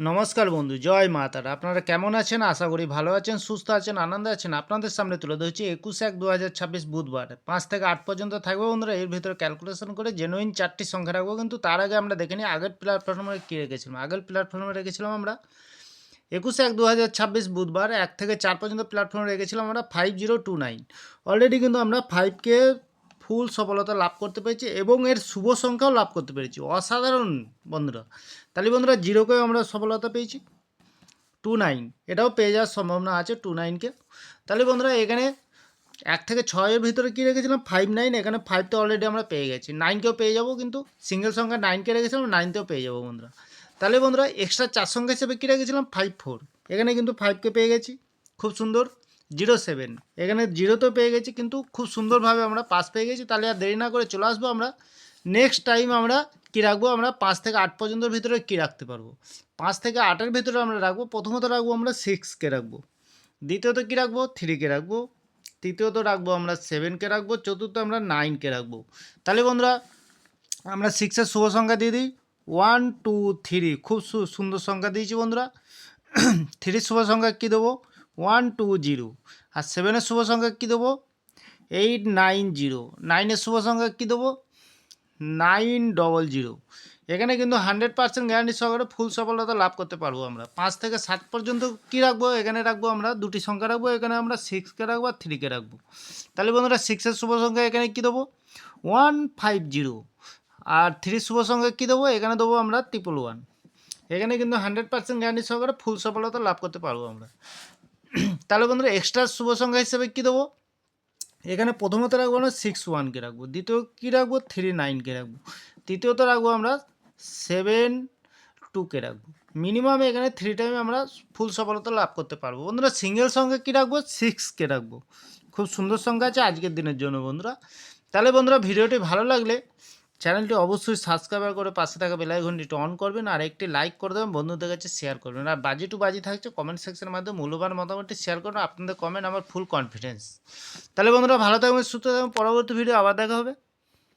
নমস্কার বন্ধু, জয় মা তারা। আপনারা কেমন আছেন? আশা করি ভালো আছেন, সুস্থ আছেন, আনন্দে আছেন। আপনাদের সামনে তুলে ধরছি 21/1/2026 বুধবার 5 থেকে 8 পর্যন্ত থাকবে বন্ধুরা। এর ভিতরে ক্যালকুলেশন করে জেনুইন 4টি সংখ্যা রাখবো, কিন্তু তার আগে আমরা দেখে নিই আগের প্ল্যাটফর্মে কী রেখেছিলাম। আগের প্ল্যাটফর্মে রেখেছিলাম আমরা 21/1/2026 বুধবার 1 থেকে 4 পর্যন্ত প্ল্যাটফর্মে রেখেছিলাম আমরা 5029। অলরেডি কিন্তু আমরা 5কে ফুল সফলতা লাভ করতে পেরেছি এবং এর শুভ সংখ্যাও লাভ করতে পেরেছি। অসাধারণ বন্ধুরা। তাহলে বন্ধুরা জিরোকেও আমরা সফলতা পেয়েছি, 29 এটাও পেয়ে যাওয়ার সম্ভাবনা আছে 29কে। তাহলে বন্ধুরা এখানে 1 থেকে 6-এর ভিতরে কী রেখেছিলাম 59, এখানে 5 তো অলরেডি আমরা পেয়ে গেছি, 9কেও পেয়ে যাবো, কিন্তু সিঙ্গেল সংখ্যা 9কে রেখেছিলাম, 9তেও পেয়ে যাবো বন্ধুরা। তাহলে বন্ধুরা এক্সট্রা 4 সংখ্যা হিসেবে কী রেখেছিলাম 54, এখানে কিন্তু 5কে পেয়ে গেছি, খুব সুন্দর। 07 এখানে 0তেও পেয়ে গেছি, কিন্তু খুব সুন্দরভাবে আমরা পাস পেয়ে গেছি। তাহলে আর দেরি না করে চলে আসবো আমরা নেক্সট টাইম আমরা কী রাখবো, আমরা 5 থেকে 8 পর্যন্তর ভিতরে কী রাখতে পারবো। 5 থেকে 8-এর ভিতরে আমরা রাখবো, প্রথমত রাখবো আমরা 6কে রাখবো, দ্বিতীয়ত কী রাখবো 3কে রাখবো, তৃতীয়ত রাখবো আমরা 7কে রাখবো, চতুর্থ আমরা 9কে রাখবো। তাহলে বন্ধুরা আমরা 6-এর শুভ সংখ্যা দিয়ে দিই 1 2 3, খুব সুন্দর সংখ্যা দিয়েছি বন্ধুরা। 3-র শুভ সংখ্যা কী দেবো 1 2 0, আর 7-এর শুভ সংখ্যা কী দেবো 8 9 0, 9-এর শুভ সংখ্যা কী দেবো 900। এখানে কিন্তু 100% গ্যারান্টি সহকারে ফুল সফলতা লাভ করতে পারবো আমরা। 5 থেকে 7 পর্যন্ত কী রাখবো, এখানে রাখবো আমরা দুটি সংখ্যা রাখবো, এখানে আমরা 6কে রাখবো আর 3কে রাখবো। তাহলে বন্ধুরা 6-এর শুভ সংখ্যা এখানে কী দেবো 150, আর 3-র শুভ সংখ্যা কী দেবো এখানে দেবো আমরা 111। এখানে কিন্তু 100% গ্যারান্টি সহকারে ফুল সফলতা লাভ করতে পারবো আমরা। তাহলে বন্ধুরা এক্সট্রা শুভ সংখ্যা হিসেবে কী দেবো, এখানে প্রথমত রাখবো আমরা 61কে রাখবো, দ্বিতীয় কী রাখবো 39কে রাখবো, তৃতীয়ত রাখবো আমরা 72কে রাখবো। মিনিমাম এখানে 3 টাইমে আমরা ফুল সফলতা লাভ করতে পারবো বন্ধুরা। সিঙ্গেল সংখ্যা কী রাখবো 6কে রাখবো, খুব সুন্দর সংখ্যা আছে আজকের দিনের জন্য বন্ধুরা। তাহলে বন্ধুরা ভিডিওটি ভালো লাগলে চ্যানেলটি অবশ্যই সাবস্ক্রাইব করে পাশে থাকা বেল আইকনটি অন করবেন, আর একটি লাইক করে দেবেন, বন্ধুদের কাছে শেয়ার করবেন, আর বাজি টু বাজি থাকছে কমেন্ট সেকশনের মাধ্যমে মূল্যবান মতামতটি শেয়ার করবেন। আপনাদের কমেন্ট আমার ফুল কনফিডেন্স। তাহলে বন্ধুরা ভালো থাকবেন, সুস্থ থাকবেন, পরবর্তী ভিডিও আবার দেখা হবে।